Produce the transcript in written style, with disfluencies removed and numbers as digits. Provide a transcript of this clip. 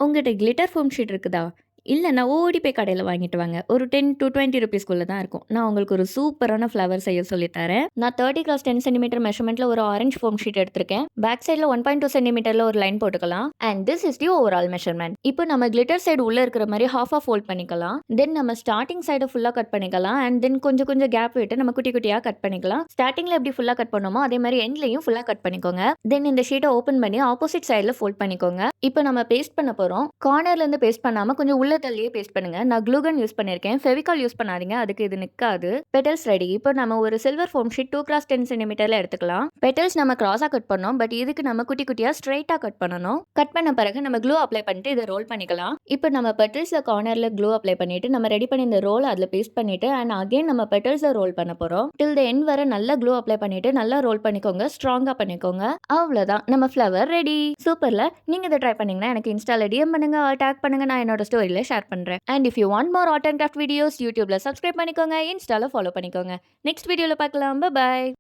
உங்கட்ட glitter foam sheet இருக்குதா? இல்லன்னா ஓடி போய் கடையில வாங்கிட்டு வாங்க. ஒரு 10 டூ 20 ரூப்பீஸ்க்குள்ள தான் இருக்கும். நான் உங்களுக்கு ஒரு சூப்பரான ஃப்ளவர் செய்ய சொல்லி தரேன். நான் 30 கிராஸ் 10 சென்டிமீட்டர் மெஷர்மென்ட்ல ஒரு ஆரஞ்ச் ஃபோம் ஷீட் எடுத்திருக்கேன். பேக் சைட்ல 1.2 சென்டிமீட்டர்ல ஒரு லைன் போட்டுக்கலாம். And this is the overall measurement. இப்போ நம்ம கிளிட்டர் சைடு உள்ள இருக்கிற மாரி ஹாஃபா ஃபோல்ட் பண்ணிக்கலாம். தென் நம்ம ஸ்டார்ட்டிங் சைட ஃபுல்லா கட் பண்ணிக்கலாம். அண்ட் தென் கொஞ்சம் கொஞ்சம் கேப் விட்டு நம்ம குட்டி குட்டியா கட் பண்ணிக்கலாம். ஸ்டார்ட்டிங்ல எப்படி ஃபுல்லா கட் பண்ணோமோ அதே மாதிரி எண்ட்லயும் ஃபுல்லா கட் பண்ணிக்கோங்க. தென் இந்த ஷீட்டை ஓபன் பண்ணி ஆப்போசிட் சைடுல ஃபோல்ட் பண்ணிக்கோங்க. இப்போ நம்ம பேஸ்ட் பண்ண போறோம். கார்னர்ல இருந்து பேஸ்ட் பண்ணாம கொஞ்சம் உள்ள தள்ளியே பேஸ்ட் பண்ணுங்க. நான் க்ளூகன் யூஸ் பண்ணிருக்கேன். ஃபெவிகால் யூஸ் பண்ணாதீங்க. அதுக்கு இது நிக்காது. Petals ready. இப்போ நம்ம ஒரு சில்வர் ஃபோம் ஷீட் 2 கிராஸ் 10 சென்டிமீட்டர்ல எடுத்துக்கலாம். பெட்டல்ஸ் நம்ம கிராஸா கட் பண்ணோம். பட் இதுக்கு நம்ம குட்டி குட்டியா ஸ்ட்ரைட்டா கட் பண்ணணும். கட் பண்ண பிறகு நம்ம க்ளூ அப்ளை பண்ணிட்டு இதை ரோல் பண்ணிக்கலாம். இப்போ நம்ம பெட்டல்ஸ்ல கார்னர்ல க்ளூ அப்ளை பண்ணிட்டு நம்ம ரெடி பண்ணி இந்த ரோல் அதுல பேஸ்ட் பண்ணிட்டு அண்ட் அகைன் நம்ம பெட்டல்ஸ்ல ரோல் பண்ண போறோம். டில் த எண்ட் வரை நல்லா க்ளூ அப்ளை பண்ணிட்டு நல்லா ரோல் பண்ணிக்கோங்க. ஸ்ட்ராங்கா பண்ணிக்கோங்க. அவ்வளவுதான், நம்ம ஃப்ளவர் ரெடி. சூப்பர்ல. நீங்க இதை ட்ரை பண்ணீங்கன்னா எனக்கு இன்ஸ்டால டிஎம் பண்ணுங்க, டேக் பண்ணுங்க. நான் என்னோட ஸ்டோரியில ஷேர் பண்றேன். And if you want more art and craft videos யூடியூப்ல சப்ஸ்கிரைப் பண்ணிக்கோங்க, இன்ஸ்டால ஃபாலோ பண்ணிக்கோங்க. நெக்ஸ்ட் வீடியோல பார்க்கலாம். பை.